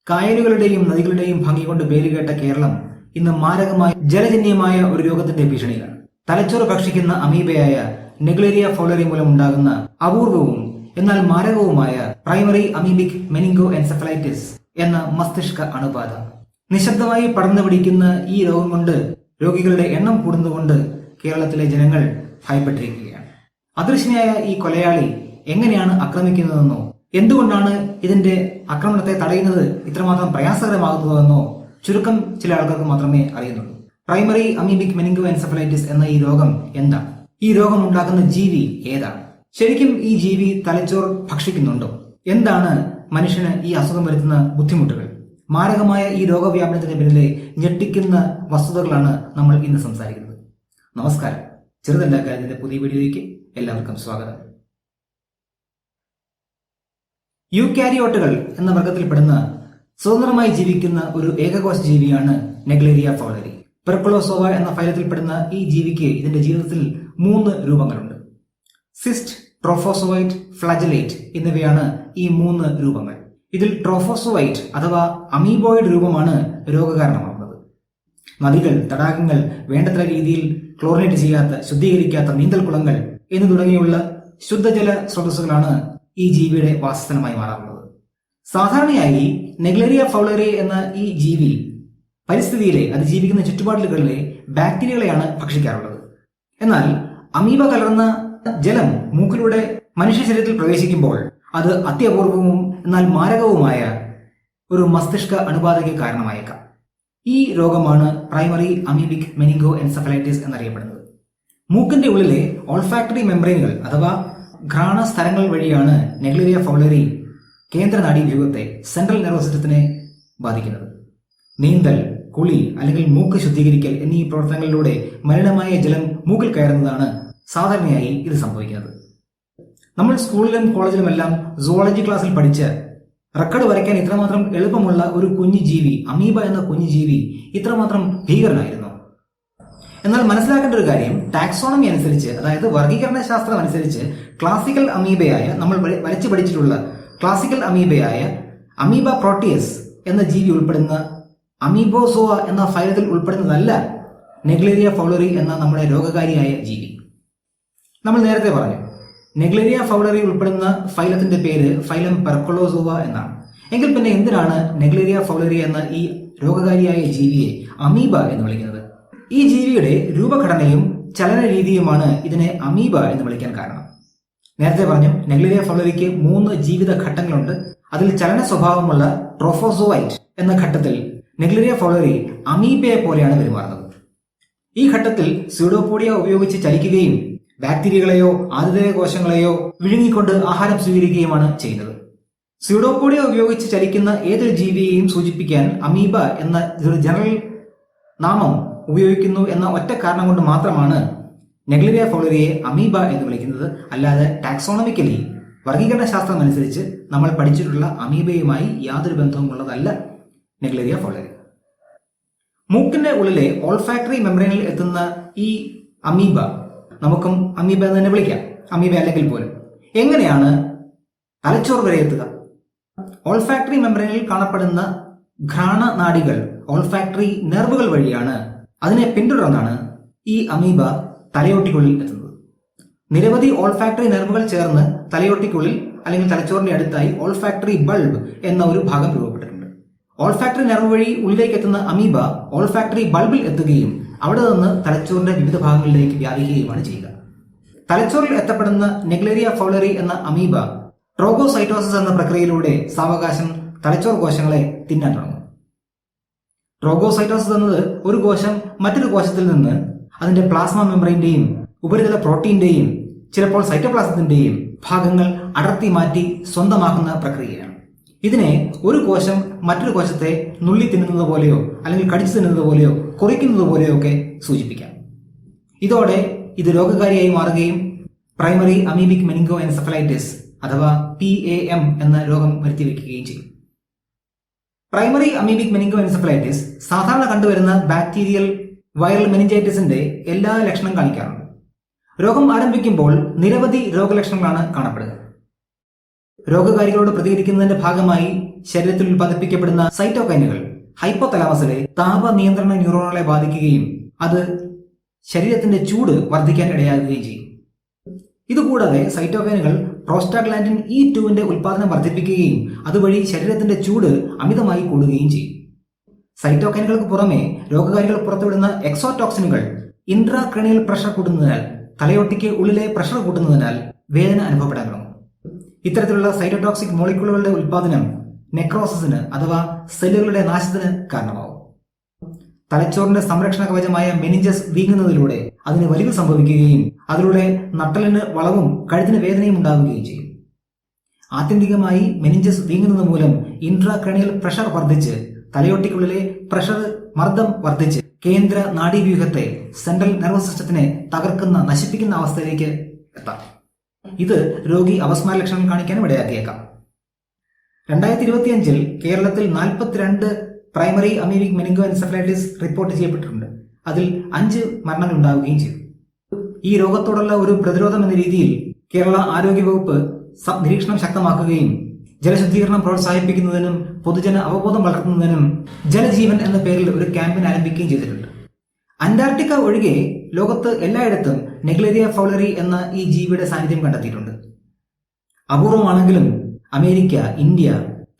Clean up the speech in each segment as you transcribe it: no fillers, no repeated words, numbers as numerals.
കായലുകളുടെയും നദികളുടെയും ഭംഗി കൊണ്ട് പേരുകേട്ട കേരളം ഇന്ന് മാരകമായ ജലജന്യമായ ഒരു രോഗത്തിന്റെ ഭീഷണിയിലാണ്. തലച്ചോറ് ഭക്ഷിക്കുന്ന അമീബയായ നെഗ്ലേരിയ ഫൗളറി മൂലം ഉണ്ടാകുന്ന അപൂർവവും എന്നാൽ മാരകവുമായ പ്രൈമറി അമീബിക് മെനിങ്കോ എൻസെഫലൈറ്റിസ് എന്ന മസ്തിഷ്ക അണുബാധ. നിശബ്ദമായി പടർന്നു പിടിക്കുന്ന ഈ രോഗം കൊണ്ട് രോഗികളുടെ എണ്ണം കൂടുന്നതുകൊണ്ട് കേരളത്തിലെ ജനങ്ങൾ ഭയപ്പെട്ടിരിക്കുകയാണ്. അദൃശ്യനായ ഈ കൊലയാളി എങ്ങനെയാണ് ആക്രമിക്കുന്നതെന്നോ എന്തുകൊണ്ടാണ് ഇതിന്റെ ആക്രമണത്തെ തടയുന്നത് ഇത്രമാത്രം പ്രയാസകരമാകുന്നതെന്നോ ചുരുക്കം ചില ആൾക്കാർക്ക് മാത്രമേ അറിയുന്നുള്ളൂ. പ്രൈമറി അമീബിക് മെനിങ്കോ എൻസെഫലൈറ്റിസ് എന്ന ഈ രോഗം എന്താണ്? ഈ രോഗം ഉണ്ടാക്കുന്ന ജീവി ഏതാണ്? ശരിക്കും ഈ ജീവി തലച്ചോർ ഭക്ഷിക്കുന്നുണ്ടോ? എന്താണ് മനുഷ്യന് ഈ അസുഖം വരുത്തുന്ന ബുദ്ധിമുട്ടുകൾ? മാരകമായ ഈ രോഗവ്യാപനത്തിന് പിന്നിലെ ഞെട്ടിക്കുന്ന വസ്തുതകളാണ് നമ്മൾ ഇന്ന് സംസാരിക്കുന്നത്. നമസ്കാരം, ചെറുതല്ല കാര്യത്തിന്റെ പുതിയ വീഡിയോയിലേക്ക് എല്ലാവർക്കും സ്വാഗതം. യൂക്യാരിയോട്ടുകൾ എന്ന വർഗത്തിൽപ്പെടുന്ന സ്വതന്ത്രമായി ജീവിക്കുന്ന ഒരു ഏകകോശ ജീവിയാണ് നെഗ്ലേരിയ ഫൗളറി. പെർക്കുളോസോവ എന്ന ഫൈലത്തിൽപ്പെടുന്ന ഈ ജീവിക്ക് ഇതിന്റെ ജീവിതത്തിൽ 3 രൂപങ്ങളുണ്ട്. സിസ്റ്റ്, ട്രോഫോസോവൈറ്റ്, ഫ്ലാജലേറ്റ് എന്നിവയാണ് ഈ 3 രൂപങ്ങൾ. ഇതിൽ ട്രോഫോസോവൈറ്റ് അഥവാ അമീബോയിഡ് രൂപമാണ് രോഗകാരണമാകുന്നത്. നദികൾ, തടാകങ്ങൾ, വേണ്ടത്ര രീതിയിൽ ക്ലോറിനേറ്റ് ചെയ്യാത്ത ശുദ്ധീകരിക്കാത്ത നീന്തൽക്കുളങ്ങൾ എന്നു തുടങ്ങിയുള്ള ശുദ്ധജല സ്രോതസ്സുകളാണ് ഈ ജീവിയുടെ വാസസ്ഥലമായി മാറാറുള്ളത്. സാധാരണയായി നെഗ്ലേരിയ ഫൗളറി എന്ന ഈ ജീവി പരിസ്ഥിതിയിലെ അത് ജീവിക്കുന്ന ചുറ്റുപാടുകളിലെ ബാക്ടീരിയകളെയാണ് ഭക്ഷിക്കാറുള്ളത്. എന്നാൽ അമീബ കലർന്ന ജലം മൂക്കിലൂടെ മനുഷ്യ ശരീരത്തിൽ പ്രവേശിക്കുമ്പോൾ അത് അത്യപൂർവവും എന്നാൽ മാരകവുമായ ഒരു മസ്തിഷ്ക അണുബാധയ്ക്ക് കാരണമായേക്കാം. ഈ രോഗമാണ് പ്രൈമറി അമീബിക് മെനിങ്കോ എൻസെഫലൈറ്റിസ് എന്നറിയപ്പെടുന്നത്. മൂക്കിന്റെ ഉള്ളിലെ ഓൾഫാക്ടറി മെംബ്രെയിനുകൾ അഥവാ ഘ്രാണ സ്ഥലങ്ങൾ വഴിയാണ് നെഗ്ലേരിയ ഫൗളറി കേന്ദ്ര നാഡീവ്യൂഹത്തെ സെൻട്രൽ നെർവസ് സിസ്റ്റത്തിനെ ബാധിക്കുന്നത്. നീന്തൽ, കുളി അല്ലെങ്കിൽ മൂക്ക് ശുദ്ധീകരിക്കൽ എന്നീ പ്രവർത്തനങ്ങളിലൂടെ മലിനമായ ജലം മൂക്കിൽ കയറുന്നതാണ് സാധാരണയായി ഇത് സംഭവിക്കുന്നത്. നമ്മൾ സ്കൂളിലും കോളേജിലുമെല്ലാം സുവോളജി ക്ലാസ്സിൽ പഠിച്ച് റെക്കോർഡ് വരയ്ക്കാൻ ഇത്രമാത്രം എളുപ്പമുള്ള ഒരു കുഞ്ഞു ജീവി, അമീബ എന്ന കുഞ്ഞു ജീവി ഇത്രമാത്രം ഭീകരനായിരുന്നു. എന്നാൽ മനസ്സിലാക്കേണ്ട ഒരു കാര്യം, ടാക്സോണമി അനുസരിച്ച്, അതായത് വർഗീകരണ ശാസ്ത്രം അനുസരിച്ച് ക്ലാസിക്കൽ അമീബയായ നമ്മൾ വരച്ചു പഠിച്ചിട്ടുള്ള ക്ലാസിക്കൽ അമീബയായ അമീബ പ്രോട്ടിയസ് എന്ന ജീവി ഉൾപ്പെടുന്ന അമീബോസോവ എന്ന ഫൈലത്തിൽ ഉൾപ്പെടുന്നതല്ല നെഗ്ലേരിയ ഫൗളറി എന്ന നമ്മുടെ രോഗകാരിയായ ജീവി. നമ്മൾ നേരത്തെ പറഞ്ഞു, നെഗ്ലേരിയ ഫൗളറി ഉൾപ്പെടുന്ന ഫൈലത്തിന്റെ പേര് ഫൈലം പെർക്കുളോസോവ എന്നാണ്. എങ്കിൽ പിന്നെ എന്തിനാണ് നെഗ്ലേരിയ ഫൗളറി എന്ന ഈ രോഗകാരിയായ ജീവിയെ അമീബ എന്ന് വിളിക്കുന്നത്? ഈ ജീവിയുടെ രൂപഘടനയും ചലന രീതിയുമാണ് ഇതിനെ അമീബ എന്ന് വിളിക്കാൻ കാരണം. നേരത്തെ പറഞ്ഞു, നെഗ്ലേരിയ ഫൗളറിക്ക് 3 ജീവിത ഘട്ടങ്ങളുണ്ട്. അതിൽ ചലന സ്വഭാവമുള്ള ട്രോഫോസോവൈറ്റ് എന്ന ഘട്ടത്തിൽ നെഗ്ലേരിയ ഫൗളറി അമീബയെ പോലെയാണ് പെരുമാറുന്നത്. ഈ ഘട്ടത്തിൽ സ്യൂഡോപോഡിയ ഉപയോഗിച്ച് ചലിക്കുകയും ബാക്ടീരിയകളെയോ ആതിഥേയ കോശങ്ങളെയോ വിഴുങ്ങിക്കൊണ്ട് ആഹാരം സ്വീകരിക്കുകയുമാണ് ചെയ്യുന്നത്. സ്യൂഡോപോഡിയ ഉപയോഗിച്ച് ചലിക്കുന്ന ഏതൊരു ജീവിയെയും സൂചിപ്പിക്കാൻ അമീബ എന്ന ഒരു ജനറൽ നാമം ഉപയോഗിക്കുന്നു എന്ന ഒറ്റ കാരണം കൊണ്ട് മാത്രമാണ് നെഗ്ലേരിയ ഫൗളറിയെ അമീബ എന്ന് വിളിക്കുന്നത്. അല്ലാതെ ടാക്സോണമിക്കലി വർഗീകരണ ശാസ്ത്രം അനുസരിച്ച് നമ്മൾ പഠിച്ചിട്ടുള്ള അമീബയുമായി യാതൊരു ബന്ധവും ഉള്ളതല്ല നെഗ്ലേരിയ ഫൗളറി. മൂക്കിന്റെ ഉള്ളിലെ ഓൾഫാക്ടറി മെംബ്രെയിനിൽ എത്തുന്ന ഈ അമീബ, നമുക്കും അമീബ എന്ന് തന്നെ വിളിക്കാം, അമീബ അല്ലെങ്കിൽ പോലും, എങ്ങനെയാണ് തലച്ചോറ് വരെ എത്തുക? ഓൾഫാക്ടറി മെംബ്രെയിനിൽ കാണപ്പെടുന്ന ഘ്രാണ നാഡികൾ, ഓൾഫാക്ടറി നെർവുകൾ വഴിയാണ് അതിനെ പിന്തുടർന്നാണ് ഈ അമീബ തലയോട്ടിക്കുള്ളിൽ എത്തുന്നത്. നിരവധി ഓൾഫാക്ടറി നെർവുകൾ ചേർന്ന് തലയോട്ടിക്കുള്ളിൽ അല്ലെങ്കിൽ തലച്ചോറിന്റെ അടുത്തായി ഓൾഫാക്ടറി ബൾബ് എന്ന ഒരു ഭാഗം രൂപപ്പെട്ടിട്ടുണ്ട്. ഓൾഫാക്ടറി നെർവ് വഴി ഉള്ളിലേക്ക് എത്തുന്ന അമീബ ഓൾഫാക്ടറി ബൾബിൽ എത്തുകയും അവിടെ നിന്ന് തലച്ചോറിന്റെ വിവിധ ഭാഗങ്ങളിലേക്ക് വ്യാപിക്കുകയുമാണ് ചെയ്യുക. തലച്ചോറിൽ എത്തപ്പെടുന്ന നെഗ്ലേരിയ ഫൗളറി എന്ന അമീബ ട്രോഗോസൈറ്റോസിസ് എന്ന പ്രക്രിയയിലൂടെ സാവകാശം തലച്ചോർ കോശങ്ങളെ തിന്നാൻ തുടങ്ങും. ട്രോഗോസൈറ്റോസിസ് എന്നത് ഒരു കോശം മറ്റൊരു കോശത്തിൽ നിന്ന് അതിന്റെ പ്ലാസ്മ മെംബ്രെയിന്റെയും ഉപരിതല പ്രോട്ടീന്റെയും ചിലപ്പോൾ സൈറ്റോപ്ലാസത്തിന്റെയും ഭാഗങ്ങൾ അടർത്തി മാറ്റി സ്വന്തമാക്കുന്ന പ്രക്രിയയാണ്. ഇതിനെ ഒരു കോശം മറ്റൊരു കോശത്തെ നുള്ളി തിന്നുന്നത് പോലെയോ അല്ലെങ്കിൽ കടിച്ചു തിന്നുന്നത് പോലെയോ കുറിക്കുന്നത് പോലെയോ ഒക്കെ സൂചിപ്പിക്കാം. ഇതോടെ ഇത് രോഗകാരിയായി മാറുകയും പ്രൈമറി അമീബിക് മെനിങ്കോ എൻസെഫലൈറ്റിസ് അഥവാ PAM എന്ന രോഗം വരുത്തിവെക്കുകയും ചെയ്യും. പ്രൈമറി അമീബിക് മെനിങ്കോ എൻസെഫലൈറ്റിസ് സാധാരണ കണ്ടുവരുന്ന ബാക്ടീരിയൽ വൈറൽ മെനിഞ്ചൈറ്റിസിന്റെ എല്ലാ ലക്ഷണം കാണിക്കാറുണ്ട്. രോഗം ആരംഭിക്കുമ്പോൾ നിരവധി രോഗലക്ഷണങ്ങളാണ് കാണപ്പെടുക. രോഗകാരികളോട് പ്രതികരിക്കുന്നതിന്റെ ഭാഗമായി ശരീരത്തിൽ ഉൽപ്പാദിപ്പിക്കപ്പെടുന്ന സൈറ്റോകൈനുകൾ ഹൈപ്പോതലാമസിലെ താപ നിയന്ത്രണ ന്യൂറോണുകളെ ബാധിക്കുകയും അത് ശരീരത്തിന്റെ ചൂട് വർദ്ധിക്കാൻ ഇടയാകുകയും ചെയ്യും. ഇതുകൂടാതെ സൈറ്റോകൈനുകൾ പ്രോസ്റ്റാഗ്ലാൻഡിൻ E2 ഉൽപ്പാദനം വർദ്ധിപ്പിക്കുകയും അതുവഴി ശരീരത്തിന്റെ ചൂട് അമിതമായി കൂടുകയും ചെയ്യും. സൈറ്റോകൈനുകൾക്ക് പുറമെ രോഗകാരികൾ പുറത്തുവിടുന്ന എക്സോടോക്സിനുകൾ ഇൻട്രാക്രേനിയൽ പ്രഷർ കൂട്ടുന്നതിനാൽ, തലയോട്ടിക്ക് ഉള്ളിലെ പ്രഷർ കൂട്ടുന്നതിനാൽ വേദന അനുഭവപ്പെടാൻ തുടങ്ങും. ഇത്തരത്തിലുള്ള സൈറ്റോടോക്സിക് മോളിക്യൂളുകളുടെ ഉൽപ്പാദനം നെക്രോസിന് അഥവാ സെല്ലുകളുടെ നാശത്തിന് കാരണമാവും. തലച്ചോറിന്റെ സംരക്ഷണ കവചമായ മെനിഞ്ചസ് വീങ്ങുന്നതിലൂടെ അതിന് വലിവ് സംഭവിക്കുകയും അതിലൂടെ നട്ടലിന് വളവും കഴുത്തിന് വേദനയും ഉണ്ടാവുകയും ചെയ്യും. ആത്യന്തികമായി മെനിഞ്ചസ് വീങ്ങുന്നത് മൂലം ഇൻട്രാക്രേനിയൽ പ്രഷർ വർദ്ധിച്ച് തലയോട്ടിക്കുള്ളിലെ പ്രഷർ മർദ്ദം വർദ്ധിച്ച് കേന്ദ്ര നാഡീവ്യൂഹത്തെ, സെൻട്രൽ നെർവസ് സിസ്റ്റത്തിനെ തകർക്കുന്ന, നശിപ്പിക്കുന്ന അവസ്ഥയിലേക്ക് എത്താം. ഇത് രോഗി അപസ്മാര ലക്ഷണം കാണിക്കാനും ഇടയാക്കിയേക്കാം. 2025 കേരളത്തിൽ 42 primary amoebic meningo encephalitis report ചെയ്യപ്പെട്ടിട്ടുണ്ട്. അതിൽ 5 മരണങ്ങൾ ഉണ്ടാവുകയും ചെയ്തു. ഈ രോഗത്തോടുള്ള ഒരു പ്രതിരോധം എന്ന രീതിയിൽ കേരള ആരോഗ്യവകുപ്പ് നിരീക്ഷണം ശക്തമാക്കുകയും ജലശുദ്ധീകരണം പ്രോത്സാഹിപ്പിക്കുന്നതിനും പൊതുജന അവബോധം വളർത്തുന്നതിനും ജലജീവൻ എന്ന പേരിൽ ഒരു ക്യാമ്പയിൻ ആരംഭിക്കുകയും ചെയ്തിട്ടുണ്ട്. അന്റാർട്ടിക്ക ഒഴികെ ലോകത്ത് എല്ലായിടത്തും നെഗ്ലേരിയ ഫൗളറി എന്ന ഈ ജീവിയുടെ സാന്നിധ്യം കണ്ടെത്തിയിട്ടുണ്ട്. അപൂർവമാണെങ്കിലും അമേരിക്ക, ഇന്ത്യ,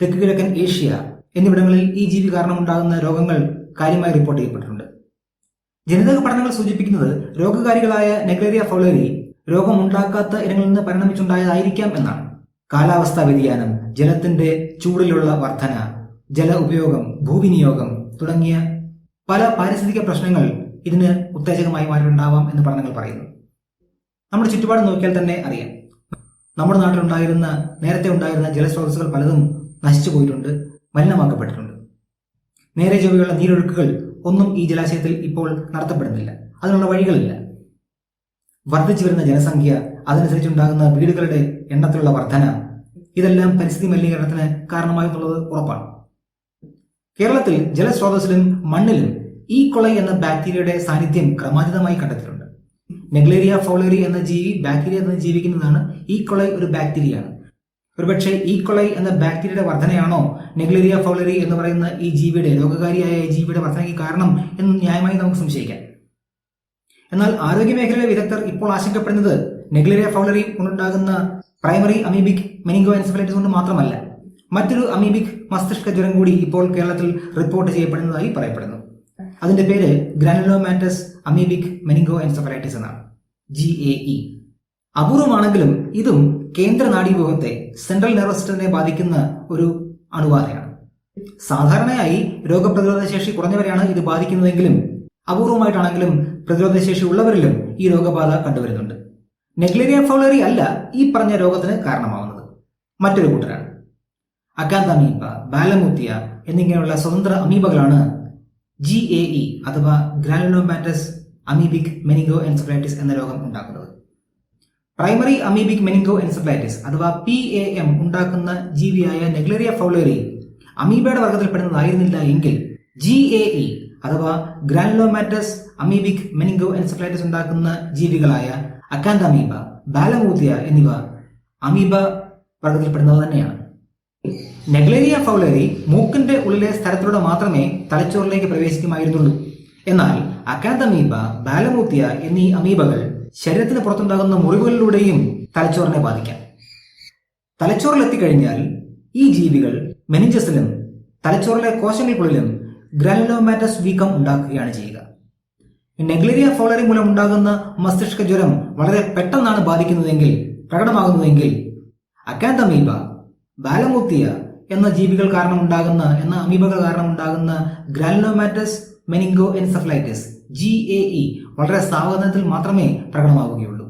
തെക്ക് കിഴക്കൻ ഏഷ്യ എന്നിവിടങ്ങളിൽ ഈ ജീവി കാരണമുണ്ടാകുന്ന രോഗങ്ങൾ കാര്യമായി റിപ്പോർട്ട് ചെയ്യപ്പെട്ടിട്ടുണ്ട്. ജനിതക പഠനങ്ങൾ സൂചിപ്പിക്കുന്നത് രോഗകാരികളായ നെഗ്ലേരിയ ഫൗളറി രോഗമുണ്ടാക്കാത്ത ഇനങ്ങളിൽ നിന്ന് പരിണമിച്ചുണ്ടായതായിരിക്കാം എന്നാണ്. കാലാവസ്ഥാ വ്യതിയാനം, ജലത്തിന്റെ ചൂടിലുള്ള വർധന, ജല ഉപയോഗം, ഭൂവിനിയോഗം തുടങ്ങിയ പല പാരിസ്ഥിതിക പ്രശ്നങ്ങൾ ഇതിന് ഉത്തേജകമായി മാറിയിട്ടുണ്ടാവാം എന്ന് പഠനങ്ങൾ പറയുന്നു. നമ്മുടെ ചുറ്റുപാട് നോക്കിയാൽ തന്നെ അറിയാം. നമ്മുടെ നാട്ടിലുണ്ടായിരുന്ന, നേരത്തെ ഉണ്ടായിരുന്ന ജലസ്രോതസ്സുകൾ പലതും നശിച്ചു പോയിട്ടുണ്ട്, മലിനമാക്കപ്പെട്ടിട്ടുണ്ട്. നേരെ ചൊവ്വയുള്ള നീരൊഴുക്കുകൾ ഒന്നും ഈ ജലാശയത്തിൽ ഇപ്പോൾ നടത്തപ്പെടുന്നില്ല. അതിനുള്ള വഴികളില്ല. വർദ്ധിച്ചു വരുന്ന ജനസംഖ്യ, അതനുസരിച്ചുണ്ടാകുന്ന വീടുകളുടെ എണ്ണത്തിലുള്ള വർധന, ഇതെല്ലാം പരിസ്ഥിതി മലിനീകരണത്തിന് കാരണമായെന്നുള്ളത് ഉറപ്പാണ്. കേരളത്തിൽ ജലസ്രോതസ്സിലും മണ്ണിലും E. coli എന്ന ബാക്ടീരിയയുടെ സാന്നിധ്യം ക്രമാതീതമായി കണ്ടെത്തിയിട്ടുണ്ട്. നെഗ്ലേരിയ ഫൗളറി എന്ന ജീവി ബാക്ടീരിയ എന്ന് ജീവിക്കുന്നതാണ്. E. coli ഒരു ബാക്ടീരിയയാണ്. ഒരുപക്ഷെ E. coli എന്ന ബാക്ടീരിയയുടെ വർധനയാണോ നെഗ്ലേരിയ ഫൗളറി എന്ന് പറയുന്ന ഈ ജീവിയുടെ, രോഗകാരിയായ ഈ ജീവിയുടെ വർധനയ്ക്ക് കാരണം എന്ന് ന്യായമായി നമുക്ക് സംശയിക്കാം. എന്നാൽ ആരോഗ്യമേഖലയിലെ വിദഗ്ധർ ഇപ്പോൾ ആശങ്കപ്പെടുന്നത് നെഗ്ലേരിയ ഫൗളറി കൊണ്ടുണ്ടാകുന്ന പ്രൈമറി അമീബിക് മെനിങ്കോ എൻസെഫലൈറ്റിസ് കൊണ്ട് മാത്രമല്ല, മറ്റൊരു അമീബിക് മസ്തിഷ്ക ജ്വരം കൂടി ഇപ്പോൾ കേരളത്തിൽ റിപ്പോർട്ട് ചെയ്യപ്പെടുന്നതായി പറയപ്പെടുന്നു. അതിന്റെ പേര് ഗ്രാനുലോമാറ്റസ് അമീബിക് മെനിങ്കോ എൻസെഫലൈറ്റിസ് എന്നാണ്, GAE. അപൂർവമാണെങ്കിലും ഇതും കേന്ദ്ര നാഡീവ്യൂഹത്തെ, സെൻട്രൽ നെർവസ് സിസ്റ്റത്തിനെ ബാധിക്കുന്ന ഒരു അണുബാധയാണ്. സാധാരണയായി രോഗപ്രതിരോധ ശേഷി കുറഞ്ഞവരെയാണ് ഇത് ബാധിക്കുന്നതെങ്കിലും അപൂർവമായിട്ടാണെങ്കിലും പ്രതിരോധശേഷി ഉള്ളവരിലും ഈ രോഗബാധ കണ്ടുവരുന്നുണ്ട്. നെഗ്ലേരിയ ഫൗളറി അല്ല ഈ പറഞ്ഞ രോഗത്തിന് കാരണമാവുന്നത്, മറ്റൊരു കൂട്ടരാണ്. അക്കാന്തമീബ, ബാലമൂത്തിയ എന്നിങ്ങനെയുള്ള സ്വതന്ത്ര അമീബകളാണ് GAE അഥവാ ഗ്രാനുലോമാറ്റസ് അമീബിക് മെനിങ്കോ എൻസെഫലൈറ്റിസ് എന്ന രോഗം ഉണ്ടാക്കുന്നത്. പ്രൈമറി അമീബിക് മെനിങ്കോ എൻസെഫലൈറ്റിസ് അഥവാ PAM ഉണ്ടാക്കുന്ന ജീവിയായ നെഗ്ലേരിയ ഫൗളറി അമീബയുടെ വർഗത്തിൽപ്പെടുന്നതായിരുന്നില്ല എങ്കിൽ GAE അഥവാ ഗ്രാനുലോമാറ്റസ് അമീബിക് മെനിങ്കോ എൻസെഫലൈറ്റിസ് ഉണ്ടാക്കുന്ന ജീവികളായ അക്കാന്തമീബ, ബാലമൂത്തിയ എന്നിവ അമീബ വർഗത്തിൽപ്പെടുന്നവ തന്നെയാണ്. നെഗ്ലേരിയ ഫൗളറി മൂക്കിന്റെ ഉള്ളിലെ സ്ഥലത്തിലൂടെ മാത്രമേ തലച്ചോറിലേക്ക് പ്രവേശിക്കുമായിരുന്നുള്ളൂ. എന്നാൽ അക്കാന്തമീബ, ബാലമൂത്തിയ എന്നീ അമീബകൾ ശരീരത്തിന് പുറത്തുണ്ടാകുന്ന മുറിവുകളിലൂടെയും തലച്ചോറിനെ ബാധിക്കാം. തലച്ചോറിലെത്തിക്കഴിഞ്ഞാൽ ഈ ജീവികൾ മെനിഞ്ചസിലും തലച്ചോറിലെ കോശങ്ങൾക്കുള്ളിലും ഗ്രാനുലോമാറ്റസ് വീക്കം ഉണ്ടാക്കുകയാണ് ചെയ്യുക. നെഗ്ലേരിയ ഫൗളറി മൂലം ഉണ്ടാകുന്ന മസ്തിഷ്ക ജ്വരം വളരെ പെട്ടെന്നാണ് പ്രകടമാകുന്നതെങ്കിൽ അക്കാന്തമീബ, ബാലമൂത്തിയ എന്ന ജീവികൾ കാരണമുണ്ടാകുന്ന, അമീബകൾ കാരണമുണ്ടാകുന്ന ഗ്രാനുലോമാറ്റസ് മെനിങ്കോ എൻസെഫലൈറ്റിസ് GAE വളരെ സാവധാനത്തിൽ മാത്രമേ പ്രകടമാവുകയുള്ളൂ.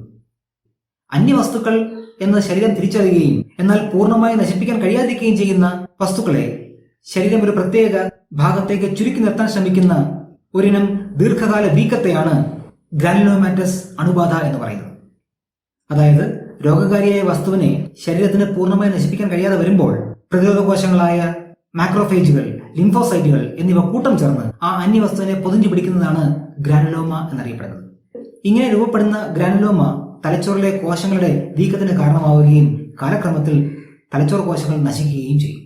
അന്യവസ്തുക്കൾ എന്ന് ശരീരം തിരിച്ചറിയുകയും എന്നാൽ പൂർണ്ണമായി നശിപ്പിക്കാൻ കഴിയാതിരിക്കുകയും ചെയ്യുന്ന വസ്തുക്കളെ ശരീരം ഒരു പ്രത്യേക ഭാഗത്തേക്ക് ചുരുക്കി നിർത്താൻ ശ്രമിക്കുന്ന ഒരിനം ദീർഘകാല വീക്കത്തെയാണ് ഗ്രാനുലോമാറ്റസ് അണുബാധ എന്ന് പറയുന്നത്. അതായത് രോഗകാരിയായ വസ്തുവിനെ ശരീരത്തിന് പൂർണ്ണമായി നശിപ്പിക്കാൻ കഴിയാതെ വരുമ്പോൾ പ്രതിരോധ കോശങ്ങളായ മാക്രോഫേജുകൾ, ലിംഫോസൈറ്റുകൾ എന്നിവ കൂട്ടം ചേർന്ന് ആ അന്യവസ്തുവിനെ പൊതിഞ്ഞു പിടിക്കുന്നതാണ് ഗ്രാനുലോമ എന്നറിയപ്പെടുന്നത്. ഇങ്ങനെ രൂപപ്പെടുന്ന ഗ്രാനുലോമ തലച്ചോറിലെ കോശങ്ങളുടെ വീക്കത്തിന് കാരണമാവുകയും കാലക്രമത്തിൽ തലച്ചോർ കോശങ്ങൾ നശിക്കുകയും ചെയ്യും.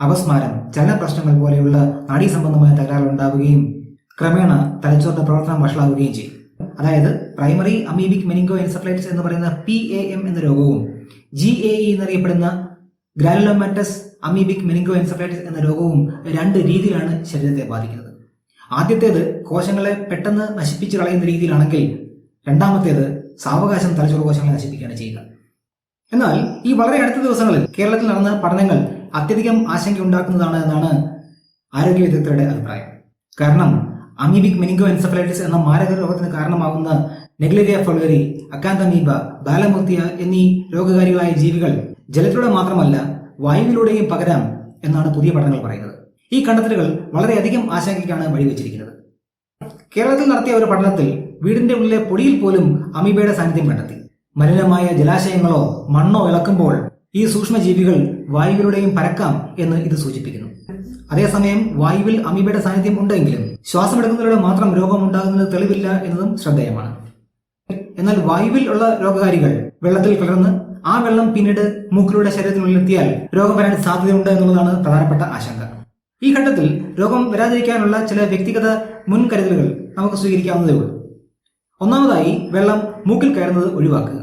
അപസ്മാരം, ചലന പ്രശ്നങ്ങൾ പോലെയുള്ള നാഡീസംബന്ധമായ തകരാറുകൾ ഉണ്ടാവുകയും ക്രമേണ തലച്ചോറിന്റെ പ്രവർത്തനം വഷളാവുകയും ചെയ്യും. അതായത് പ്രൈമറി അമീബിക് മെനിങ്കോ എൻസെഫലൈറ്റിസ് എന്ന് പറയുന്ന PAM എന്ന രോഗവും GAE എന്നറിയപ്പെടുന്ന ഗ്രാനുലോമാറ്റസ് അമീബിക് മെനിങ്കോ എൻസെഫലൈറ്റിസ് എന്ന രോഗവും രണ്ട് രീതിയിലാണ് ശരീരത്തെ ബാധിക്കുന്നത്. ആദ്യത്തേത് കോശങ്ങളെ പെട്ടെന്ന് നശിപ്പിച്ച് കളയുന്ന രീതിയിലാണെങ്കിൽ രണ്ടാമത്തേത് സാവകാശം തലച്ചോർ കോശങ്ങളെ നശിപ്പിക്കുകയാണ് ചെയ്യുക. എന്നാൽ ഈ വളരെ അടുത്ത ദിവസങ്ങളിൽ കേരളത്തിൽ നടന്ന പഠനങ്ങൾ അത്യധികം ആശങ്ക ഉണ്ടാക്കുന്നതാണ് എന്നാണ് ആരോഗ്യ വിദഗ്ധരുടെ അഭിപ്രായം. കാരണം അമീബിക് മെനിങ്കോ എൻസെഫലൈറ്റിസ് എന്ന മാരക രോഗത്തിന് കാരണമാകുന്ന നെഗ്ലേരിയ ഫൊൾഗറി, അക്കാന്തമീബ, ബാലമൂർത്തിയ എന്നീ രോഗകാരികളായ ജീവികൾ ജലത്തിലൂടെ മാത്രമല്ല വായുവിലൂടെയും പകരാം എന്നാണ് പുതിയ പഠനങ്ങൾ പറയുന്നത്. ഈ കണ്ടെത്തലുകൾ വളരെയധികം ആശങ്കയ്ക്കാണ് വഴിവെച്ചിരിക്കുന്നത്. കേരളത്തിൽ നടത്തിയ ഒരു പഠനത്തിൽ വീടിന്റെ ഉള്ളിലെ പൊടിയിൽ പോലും അമീബയുടെ സാന്നിധ്യം കണ്ടെത്തി. മലിനമായ ജലാശയങ്ങളോ മണ്ണോ ഇളക്കുമ്പോൾ ഈ സൂക്ഷ്മജീവികൾ വായുവിലൂടെയും പരക്കാം എന്ന് ഇത് സൂചിപ്പിക്കുന്നു. അതേസമയം വായുവിൽ അമീബയുടെ സാന്നിധ്യം ഉണ്ടെങ്കിലും ശ്വാസമെടുക്കുന്നതിലൂടെ മാത്രം രോഗം ഉണ്ടാകുന്നത് തെളിവില്ല എന്നതും ശ്രദ്ധേയമാണ്. എന്നാൽ വായുവിൽ ഉള്ള രോഗകാരികൾ വെള്ളത്തിൽ കലർന്ന് ആ വെള്ളം പിന്നീട് മൂക്കിലൂടെ ശരീരത്തിനുള്ളിലെത്തിയാൽ രോഗം വരാൻ സാധ്യതയുണ്ട് എന്നുള്ളതാണ് പ്രധാനപ്പെട്ട ആശങ്ക. ഈ ഘട്ടത്തിൽ രോഗം വരാതിരിക്കാനുള്ള ചില വ്യക്തിഗത മുൻകരുതലുകൾ നമുക്ക് സ്വീകരിക്കാവുന്നതേ ഉള്ളൂ. ഒന്നാമതായി വെള്ളം മൂക്കിൽ കയറുന്നത് ഒഴിവാക്കുക.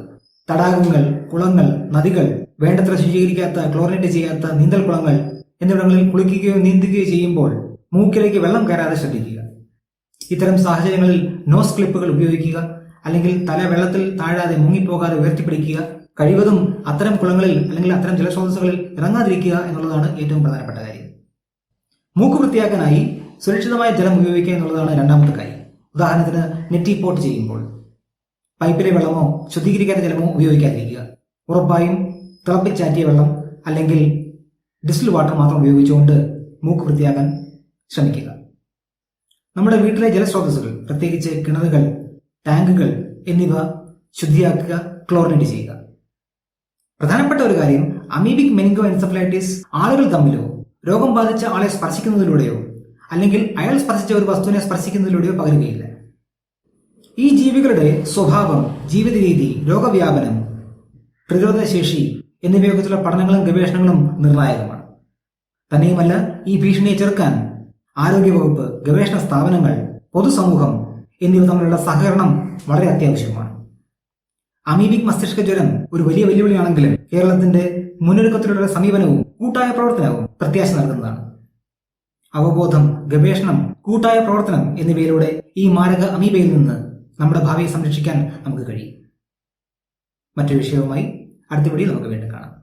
തടാകങ്ങൾ, കുളങ്ങൾ, നദികൾ, വേണ്ടത്ര ശുചീകരിക്കാത്ത, ക്ലോറിനേറ്റ് ചെയ്യാത്ത നീന്തൽ കുളങ്ങൾ എന്നിവിടങ്ങളിൽ കുളിക്കുകയോ നീന്തുകയോ ചെയ്യുമ്പോൾ മൂക്കിലേക്ക് വെള്ളം കയറാതെ ശ്രദ്ധിക്കുക. ഇത്തരം സാഹചര്യങ്ങളിൽ നോസ് ക്ലിപ്പുകൾ ഉപയോഗിക്കുക, അല്ലെങ്കിൽ തല വെള്ളത്തിൽ താഴാതെ മുങ്ങിപ്പോകാതെ ഉയർത്തിപ്പിടിക്കുക. കഴിവതും അത്തരം കുളങ്ങളിൽ അല്ലെങ്കിൽ അത്തരം ജലസ്രോതസ്സുകളിൽ ഇറങ്ങാതിരിക്കുക എന്നുള്ളതാണ് ഏറ്റവും പ്രധാനപ്പെട്ട കാര്യം. മൂക്ക് വൃത്തിയാക്കാനായി സുരക്ഷിതമായ ജലം ഉപയോഗിക്കുക എന്നുള്ളതാണ് രണ്ടാമത്തെ കാര്യം. ഉദാഹരണത്തിന് നെറ്റി പോട്ട് ചെയ്യുമ്പോൾ പൈപ്പിലെ വെള്ളമോ ശുദ്ധീകരിക്കാത്ത ജലമോ ഉപയോഗിക്കാതിരിക്കുക. ഉറപ്പായും തിളപ്പിച്ചാറ്റിയ വെള്ളം അല്ലെങ്കിൽ ഡിസ്റ്റിൽ വാട്ടർ മാത്രം ഉപയോഗിച്ചുകൊണ്ട് മൂക്ക് വൃത്തിയാക്കാൻ ശ്രമിക്കുക. നമ്മുടെ വീട്ടിലെ ജലസ്രോതസ്സുകൾ, പ്രത്യേകിച്ച് കിണറുകൾ, ടാങ്കുകൾ എന്നിവ ശുദ്ധിയാക്കുക, ക്ലോറിനേറ്റ് ചെയ്യുക. പ്രധാനപ്പെട്ട ഒരു കാര്യം, അമീബിക് മെനിങ്കോ എൻസെഫലൈറ്റിസ് ആളുകൾ തമ്മിലോ രോഗം ബാധിച്ച ആളെ സ്പർശിക്കുന്നതിലൂടെയോ അല്ലെങ്കിൽ അയാൾ സ്പർശിച്ച ഒരു വസ്തുവിനെ സ്പർശിക്കുന്നതിലൂടെയോ പകരുകയില്ല. ഈ ജീവികളുടെ സ്വഭാവം, ജീവിത രീതി, രോഗവ്യാപനം, പ്രതിരോധശേഷി എന്നിവയെക്കുറിച്ചുള്ള പഠനങ്ങളും ഗവേഷണങ്ങളും നിർണായകമാണ്. തന്നെയുമല്ല, ഈ ഭീഷണിയെ ചെറുക്കാൻ ആരോഗ്യവകുപ്പ്, ഗവേഷണ സ്ഥാപനങ്ങൾ, പൊതുസമൂഹം എന്നിവ തമ്മിലുള്ള സഹകരണം വളരെ അത്യാവശ്യമാണ്. അമീബിക് മസ്തിഷ്ക ജ്വരം ഒരു വലിയ വെല്ലുവിളിയാണെങ്കിലും കേരളത്തിന്റെ മുന്നൊരുക്കത്തിലുള്ള സമീപനവും കൂട്ടായ പ്രവർത്തനവും പ്രത്യാശ നൽകുന്നതാണ്. അവബോധം, ഗവേഷണം, കൂട്ടായ പ്രവർത്തനം എന്നിവയിലൂടെ ഈ മാരക അമീബയിൽ നിന്ന് നമ്മുടെ ഭാവിയെ സംരക്ഷിക്കാൻ നമുക്ക് കഴിയും. മറ്റൊരു വിഷയവുമായി അടുത്ത വീഡിയോയിൽ നമുക്ക് വീണ്ടും കാണാം.